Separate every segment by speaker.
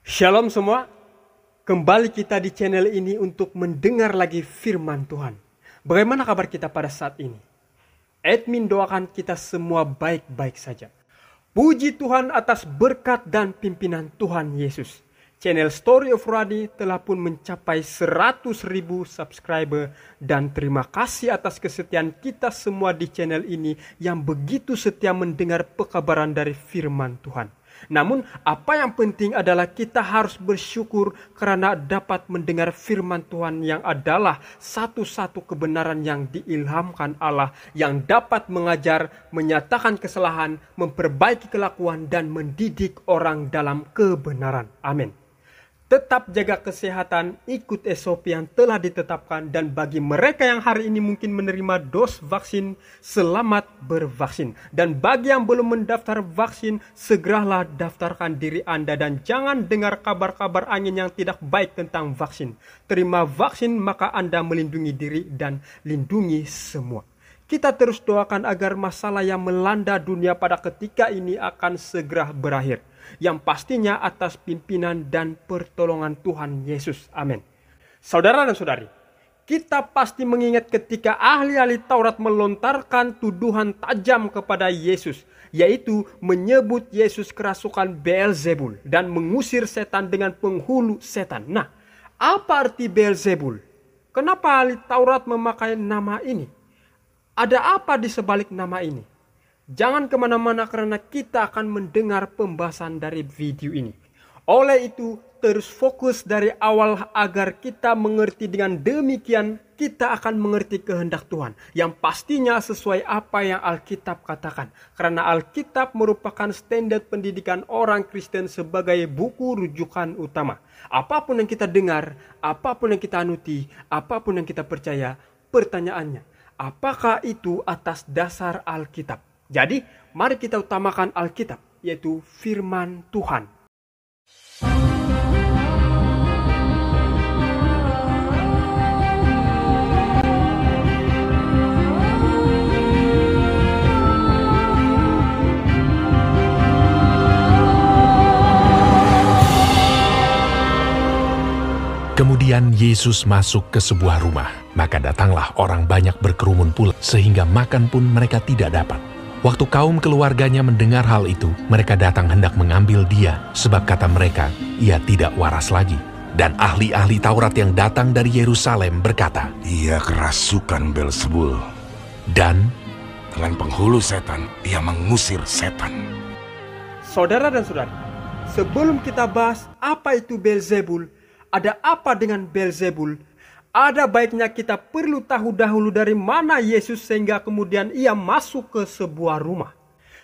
Speaker 1: Shalom semua, kembali kita di channel ini untuk mendengar lagi firman Tuhan. Bagaimana kabar kita pada saat ini? Admin doakan kita semua baik-baik saja. Puji Tuhan atas berkat dan pimpinan Tuhan Yesus. Channel Story of Radi telah pun mencapai 100.000 subscriber dan terima kasih atas kesetiaan kita semua di channel ini yang begitu setia mendengar pekabaran dari firman Tuhan. Namun apa yang penting adalah kita harus bersyukur karena dapat mendengar firman Tuhan yang adalah satu-satu kebenaran yang diilhamkan Allah, yang dapat mengajar, menyatakan kesalahan, memperbaiki kelakuan dan mendidik orang dalam kebenaran. Amin. Tetap jaga kesehatan, ikut SOP yang telah ditetapkan, dan bagi mereka yang hari ini mungkin menerima dos vaksin, selamat bervaksin. Dan bagi yang belum mendaftar vaksin, segeralah daftarkan diri Anda dan jangan dengar kabar-kabar angin yang tidak baik tentang vaksin. Terima vaksin maka Anda melindungi diri dan lindungi semua. Kita terus doakan agar masalah yang melanda dunia pada ketika ini akan segera berakhir. Yang pastinya atas pimpinan dan pertolongan Tuhan Yesus. Amin. Saudara dan saudari, kita pasti mengingat ketika ahli-ahli Taurat melontarkan tuduhan tajam kepada Yesus, yaitu menyebut Yesus kerasukan Beelzebul dan mengusir setan dengan penghulu setan. Nah, apa arti Beelzebul? Kenapa ahli Taurat memakai nama ini? Ada apa di sebalik nama ini? Jangan kemana-mana karena kita akan mendengar pembahasan dari video ini. Oleh itu, terus fokus dari awal agar kita mengerti, dengan demikian kita akan mengerti kehendak Tuhan. Yang pastinya sesuai apa yang Alkitab katakan. Karena Alkitab merupakan standar pendidikan orang Kristen sebagai buku rujukan utama. Apapun yang kita dengar, apapun yang kita anuti, apapun yang kita percaya, pertanyaannya, apakah itu atas dasar Alkitab? Jadi, mari kita utamakan Alkitab, yaitu firman Tuhan.
Speaker 2: Kemudian Yesus masuk ke sebuah rumah, maka datanglah orang banyak berkerumun pula, sehingga makan pun mereka tidak dapat. Waktu kaum keluarganya mendengar hal itu, mereka datang hendak mengambil dia, sebab kata mereka, ia tidak waras lagi. Dan ahli-ahli Taurat yang datang dari Yerusalem berkata,
Speaker 3: ia kerasukan Beelzebul.
Speaker 2: Dan
Speaker 3: dengan penghulu setan, ia mengusir setan.
Speaker 1: Saudara dan saudari, sebelum kita bahas apa itu Beelzebul, ada apa dengan Beelzebul? Ada baiknya kita perlu tahu dahulu dari mana Yesus sehingga kemudian ia masuk ke sebuah rumah.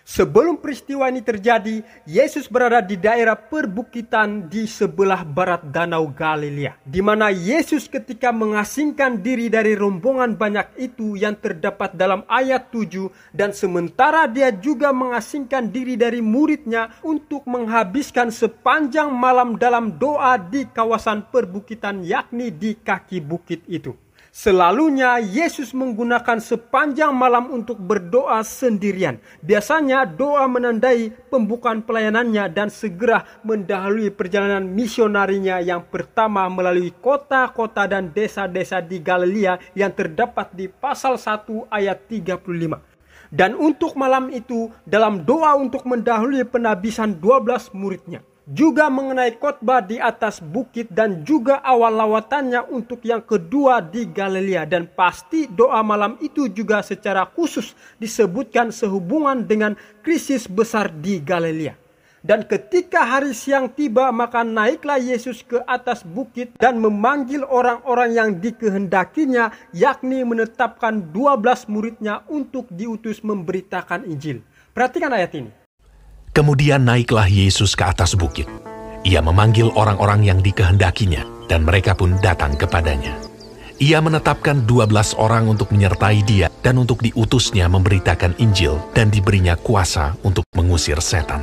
Speaker 1: Sebelum peristiwa ini terjadi, Yesus berada di daerah perbukitan di sebelah barat Danau Galilea, di mana Yesus ketika mengasingkan diri dari rombongan banyak itu yang terdapat dalam ayat 7, dan sementara dia juga mengasingkan diri dari muridnya untuk menghabiskan sepanjang malam dalam doa di kawasan perbukitan, yakni di kaki bukit itu. Selalunya Yesus menggunakan sepanjang malam untuk berdoa sendirian. Biasanya doa menandai pembukaan pelayanannya dan segera mendahului perjalanan misionarinya yang pertama melalui kota-kota dan desa-desa di Galilea yang terdapat di pasal 1 ayat 35. Dan untuk malam itu, dalam doa untuk mendahului penabisan 12 muridnya, juga mengenai khotbah di atas bukit dan juga awal lawatannya untuk yang kedua di Galilea. Dan pasti doa malam itu juga secara khusus disebutkan sehubungan dengan krisis besar di Galilea. Dan ketika hari siang tiba, maka naiklah Yesus ke atas bukit dan memanggil orang-orang yang dikehendakinya, yakni menetapkan 12 muridnya untuk diutus memberitakan Injil. Perhatikan ayat ini.
Speaker 2: kemudian naiklah Yesus ke atas bukit. Ia memanggil orang-orang yang dikehendakinya, dan mereka pun datang kepadanya. Ia menetapkan 12 orang untuk menyertai dia dan untuk diutusnya memberitakan Injil dan diberinya kuasa untuk mengusir setan.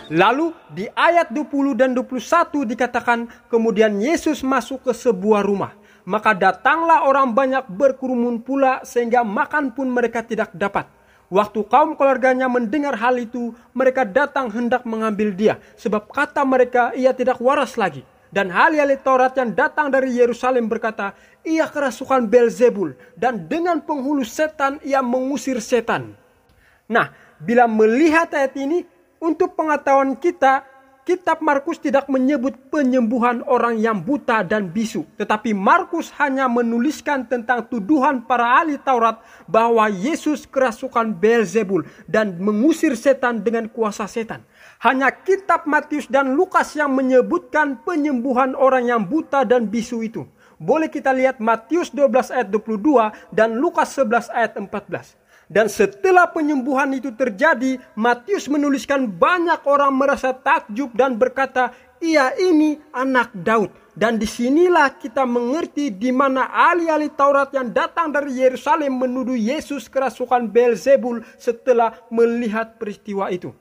Speaker 1: Lalu di ayat 20 dan 21 dikatakan, kemudian Yesus masuk ke sebuah rumah. Maka datanglah orang banyak berkerumun pula sehingga makan pun mereka tidak dapat. Waktu kaum keluarganya mendengar hal itu, mereka datang hendak mengambil dia. Sebab kata mereka, ia tidak waras lagi. Dan ahli-ahli Taurat yang datang dari Yerusalem berkata, ia kerasukan Beelzebul. Dan dengan penghulu setan, ia mengusir setan. Nah, bila melihat ayat ini, untuk pengetahuan kita, Kitab Markus tidak menyebut penyembuhan orang yang buta dan bisu. Tetapi Markus hanya menuliskan tentang tuduhan para ahli Taurat bahwa Yesus kerasukan Beelzebul dan mengusir setan dengan kuasa setan. Hanya kitab Matius dan Lukas yang menyebutkan penyembuhan orang yang buta dan bisu itu. Boleh kita lihat Matius 12 ayat 22 dan Lukas 11 ayat 14. Dan setelah penyembuhan itu terjadi, Matius menuliskan banyak orang merasa takjub dan berkata, ia ini anak Daud. Dan disinilah kita mengerti di mana ahli-ahli Taurat yang datang dari Yerusalem menuduh Yesus kerasukan Beelzebul setelah melihat peristiwa itu.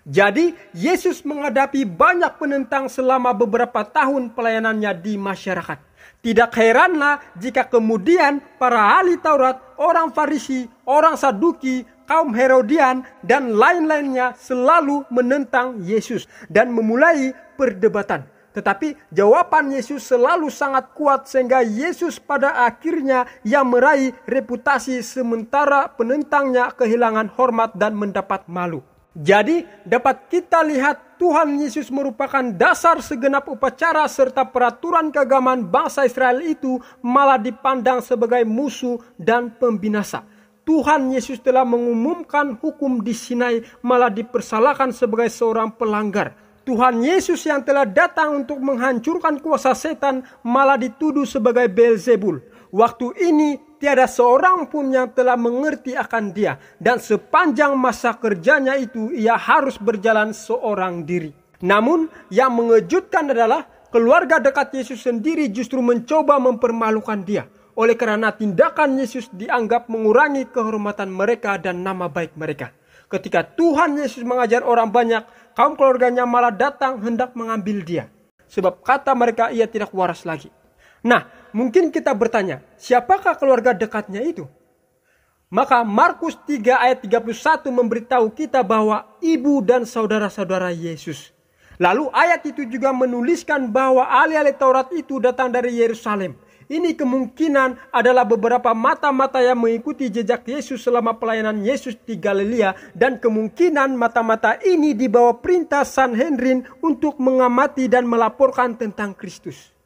Speaker 1: Jadi, Yesus menghadapi banyak penentang selama beberapa tahun pelayanannya di masyarakat. Tidak heranlah jika kemudian para ahli Taurat, orang Farisi, orang Saduki, kaum Herodian, dan lain-lainnya selalu menentang Yesus dan memulai perdebatan. Tetapi jawaban Yesus selalu sangat kuat sehingga Yesus pada akhirnya yang meraih reputasi sementara penentangnya kehilangan hormat dan mendapat malu. Jadi dapat kita lihat Tuhan Yesus merupakan dasar segenap upacara serta peraturan keagamaan bangsa Israel itu malah dipandang sebagai musuh dan pembinasa. Tuhan Yesus telah mengumumkan hukum di Sinai malah dipersalahkan sebagai seorang pelanggar. Tuhan Yesus yang telah datang untuk menghancurkan kuasa setan malah dituduh sebagai Beelzebul. Waktu ini tiada seorang pun yang telah mengerti akan dia. Dan sepanjang masa kerjanya itu ia harus berjalan seorang diri. Namun yang mengejutkan adalah keluarga dekat Yesus sendiri justru mencoba mempermalukan dia. Oleh karena tindakan Yesus dianggap mengurangi kehormatan mereka dan nama baik mereka. Ketika Tuhan Yesus mengajar orang banyak, kaum keluarganya malah datang hendak mengambil dia. Sebab kata mereka ia tidak waras lagi. Nah, mungkin kita bertanya, siapakah keluarga dekatnya itu? Maka Markus 3 ayat 31 memberitahu kita bahwa ibu dan saudara-saudara Yesus. Lalu ayat itu juga menuliskan bahwa ahli-ahli Taurat itu datang dari Yerusalem. Ini kemungkinan adalah beberapa mata-mata yang mengikuti jejak Yesus selama pelayanan Yesus di Galilea. Dan kemungkinan mata-mata ini dibawa perintah Sanhedrin untuk mengamati dan melaporkan tentang Kristus.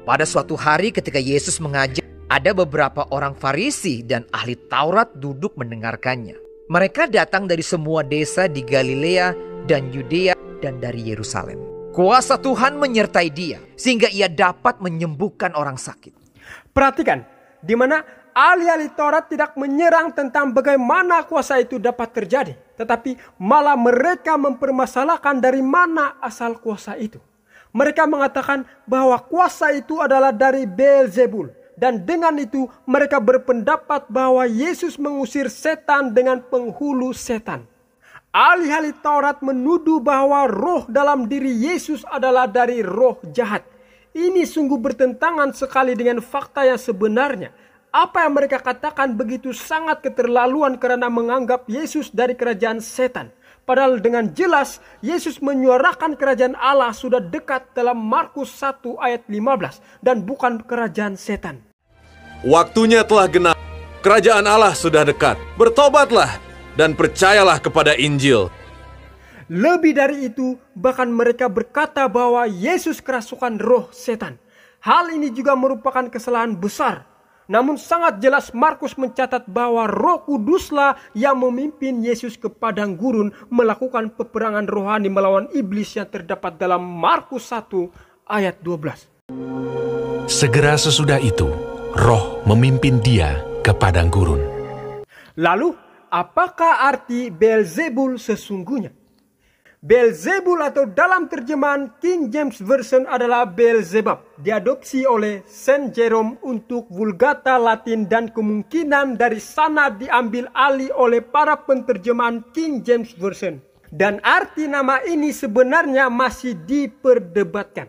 Speaker 4: Pada suatu hari ketika Yesus mengajar, ada beberapa orang Farisi dan ahli Taurat duduk mendengarkannya. Mereka datang dari semua desa di Galilea dan Yudea dan dari Yerusalem. Kuasa Tuhan menyertai dia sehingga ia dapat menyembuhkan orang sakit.
Speaker 1: Perhatikan, di mana ahli-ahli Taurat tidak menyerang tentang bagaimana kuasa itu dapat terjadi. Tetapi malah mereka mempermasalahkan dari mana asal kuasa itu. Mereka mengatakan bahwa kuasa itu adalah dari Beelzebul. Dan dengan itu mereka berpendapat bahwa Yesus mengusir setan dengan penghulu setan. Ahli-ahli Taurat menuduh bahwa roh dalam diri Yesus adalah dari roh jahat. Ini sungguh bertentangan sekali dengan fakta yang sebenarnya. Apa yang mereka katakan begitu sangat keterlaluan karena menganggap Yesus dari kerajaan setan. Padahal dengan jelas Yesus menyuarakan kerajaan Allah sudah dekat dalam Markus 1 ayat 15 dan bukan kerajaan setan.
Speaker 5: Waktunya telah genap. Kerajaan Allah sudah dekat. Bertobatlah dan percayalah kepada Injil.
Speaker 1: Lebih dari itu, bahkan mereka berkata bahwa Yesus kerasukan roh setan. Hal ini juga merupakan kesalahan besar. Namun sangat jelas Markus mencatat bahwa Roh Kuduslah yang memimpin Yesus ke padang gurun melakukan peperangan rohani melawan iblis yang terdapat dalam Markus 1 ayat 12.
Speaker 2: Segera sesudah itu, Roh memimpin dia ke padang gurun.
Speaker 1: Lalu, apakah arti Beelzebul sesungguhnya? Beelzebul atau dalam terjemahan King James Version adalah Beelzebub. Diadopsi oleh Saint Jerome untuk Vulgata Latin dan kemungkinan dari sana diambil alih oleh para penterjemahan King James Version. Dan arti nama ini sebenarnya masih diperdebatkan.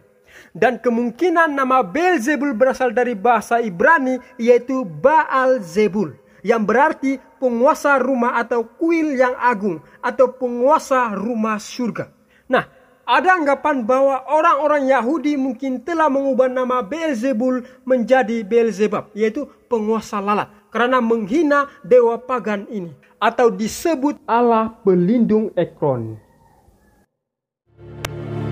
Speaker 1: Dan kemungkinan nama Beelzebul berasal dari bahasa Ibrani yaitu Baal Zebul. yang berarti penguasa rumah atau kuil yang agung atau penguasa rumah surga. Nah, ada anggapan bahwa orang-orang Yahudi mungkin telah mengubah nama Beelzebul menjadi Beelzebub, yaitu penguasa lalat, karena menghina dewa pagan ini, atau disebut Allah pelindung Ekron.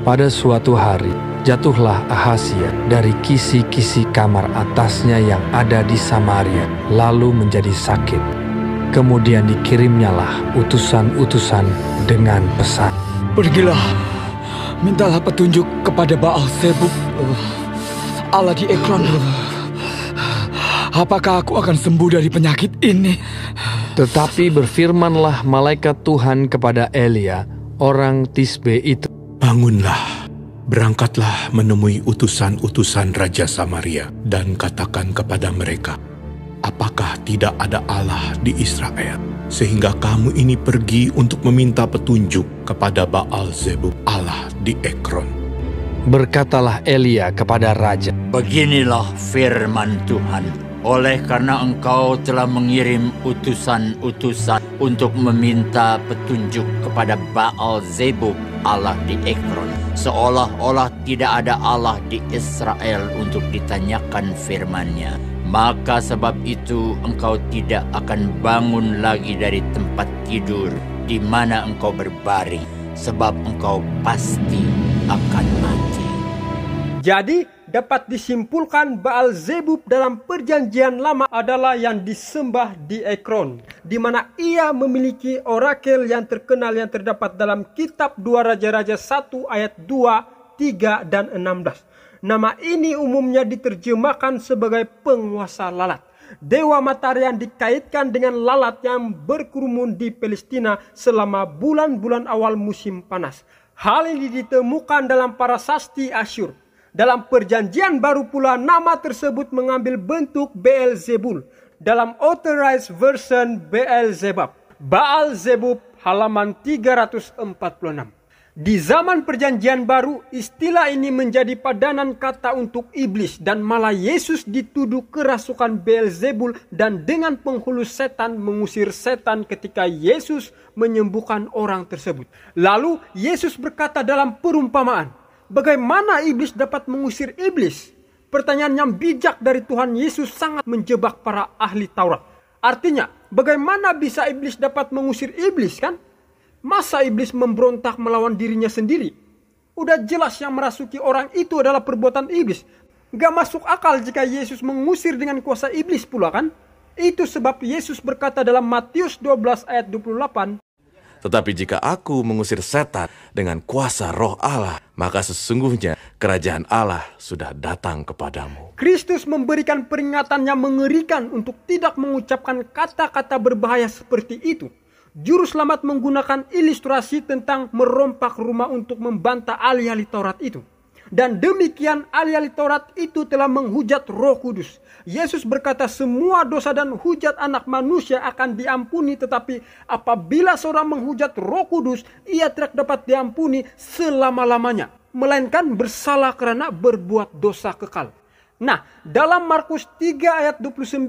Speaker 6: Pada suatu hari, jatuhlah Ahazia dari kisi-kisi kamar atasnya yang ada di Samaria, lalu menjadi sakit. Kemudian dikirimnyalah utusan-utusan dengan pesan,
Speaker 7: "Pergilah, mintalah petunjuk kepada Baal Zebub, Allah di Ekron. Apakah aku akan sembuh dari penyakit ini?"
Speaker 6: Tetapi berfirmanlah malaikat Tuhan kepada Elia, orang Tisbe itu,
Speaker 2: Bangunlah, berangkatlah menemui utusan-utusan Raja Samaria dan katakan kepada mereka, apakah tidak ada Allah di Israel, sehingga kamu ini pergi untuk meminta petunjuk kepada Baal Zebub Allah di Ekron.
Speaker 6: Berkatalah Elia kepada raja,
Speaker 8: "Beginilah firman Tuhan. Oleh karena engkau telah mengirim utusan-utusan untuk meminta petunjuk kepada Baal Zebub Allah di Ekron, seolah-olah tidak ada Allah di Israel untuk ditanyakan firman-Nya. Maka sebab itu engkau tidak akan bangun lagi dari tempat tidur di mana engkau berbaring, sebab engkau pasti akan mati."
Speaker 1: Jadi dapat disimpulkan Baal Zebub dalam perjanjian lama adalah yang disembah di Ekron, di mana ia memiliki orakel yang terkenal yang terdapat dalam kitab 2 Raja-Raja 1 ayat 2, 3, dan 16. Nama ini umumnya diterjemahkan sebagai penguasa lalat. Dewa matahari yang dikaitkan dengan lalat yang berkerumun di Palestina selama bulan-bulan awal musim panas. Hal ini ditemukan dalam prasasti Asyur. Dalam perjanjian baru pula nama tersebut mengambil bentuk Beelzebul. Dalam Authorized Version Beelzebub. Baal Zebub halaman 346. Di zaman perjanjian baru, istilah ini menjadi padanan kata untuk iblis dan malah Yesus dituduh kerasukan Beelzebul dan dengan penghulu setan mengusir setan ketika Yesus menyembuhkan orang tersebut. Lalu Yesus berkata dalam perumpamaan, bagaimana iblis dapat mengusir iblis? Pertanyaan yang bijak dari Tuhan Yesus sangat menjebak para ahli Taurat. Artinya, bagaimana bisa iblis dapat mengusir iblis kan? Masa iblis memberontak melawan dirinya sendiri? Udah jelas yang merasuki orang itu adalah perbuatan iblis. Gak masuk akal jika Yesus mengusir dengan kuasa iblis pula kan? Itu sebab Yesus berkata dalam Matius 12 ayat 28,
Speaker 5: Tetapi jika aku mengusir setan dengan kuasa roh Allah, maka sesungguhnya kerajaan Allah sudah datang kepadamu.
Speaker 1: Kristus memberikan peringatan yang mengerikan untuk tidak mengucapkan kata-kata berbahaya seperti itu. Juru selamat menggunakan ilustrasi tentang merompak rumah untuk membantah ahli-ahli Taurat itu. Dan demikian ahli-ahli Taurat itu telah menghujat Roh Kudus. Yesus berkata semua dosa dan hujat anak manusia akan diampuni, tetapi apabila seorang menghujat Roh Kudus, ia tidak dapat diampuni selama-lamanya, melainkan bersalah karena berbuat dosa kekal. Nah, dalam Markus 3 ayat 29,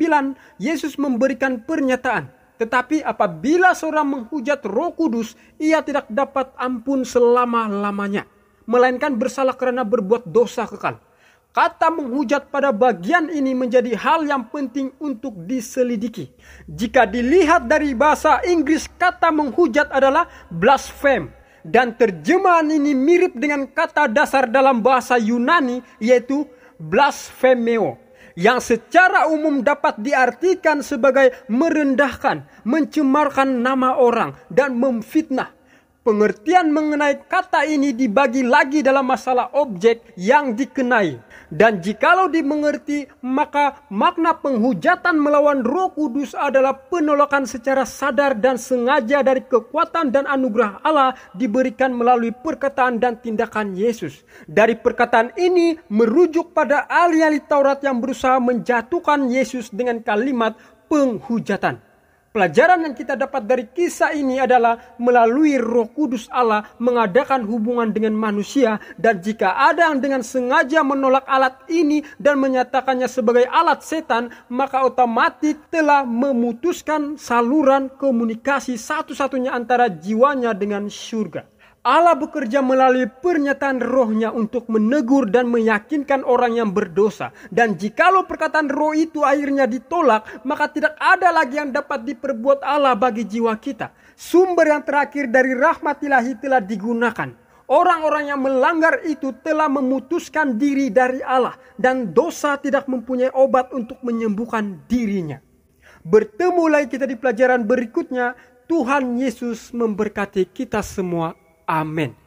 Speaker 1: Yesus memberikan pernyataan, tetapi apabila seorang menghujat Roh Kudus, ia tidak dapat ampun selama-lamanya, melainkan bersalah karena berbuat dosa kekal. Kata menghujat pada bagian ini menjadi hal yang penting untuk diselidiki. Jika dilihat dari bahasa Inggris, kata menghujat adalah blaspheme. Dan terjemahan ini mirip dengan kata dasar dalam bahasa Yunani, yaitu blasphemeo, yang secara umum dapat diartikan sebagai merendahkan, mencemarkan nama orang, dan memfitnah. Pengertian mengenai kata ini dibagi lagi dalam masalah objek yang dikenai. Dan jikalau dimengerti, maka makna penghujatan melawan Roh Kudus adalah penolakan secara sadar dan sengaja dari kekuatan dan anugerah Allah diberikan melalui perkataan dan tindakan Yesus. Dari perkataan ini merujuk pada ahli-ahli Taurat yang berusaha menjatuhkan Yesus dengan kalimat penghujatan. Pelajaran yang kita dapat dari kisah ini adalah melalui Roh Kudus Allah mengadakan hubungan dengan manusia, dan jika ada yang dengan sengaja menolak alat ini dan menyatakannya sebagai alat setan, maka otomatis telah memutuskan saluran komunikasi satu-satunya antara jiwanya dengan surga. Allah bekerja melalui pernyataan rohnya untuk menegur dan meyakinkan orang yang berdosa. Dan jikalau perkataan roh itu akhirnya ditolak, maka tidak ada lagi yang dapat diperbuat Allah bagi jiwa kita. Sumber yang terakhir dari rahmat ilahi telah digunakan. Orang-orang yang melanggar itu telah memutuskan diri dari Allah, dan dosa tidak mempunyai obat untuk menyembuhkan dirinya. Bertemu lagi kita di pelajaran berikutnya. Tuhan Yesus memberkati kita semua. Amin.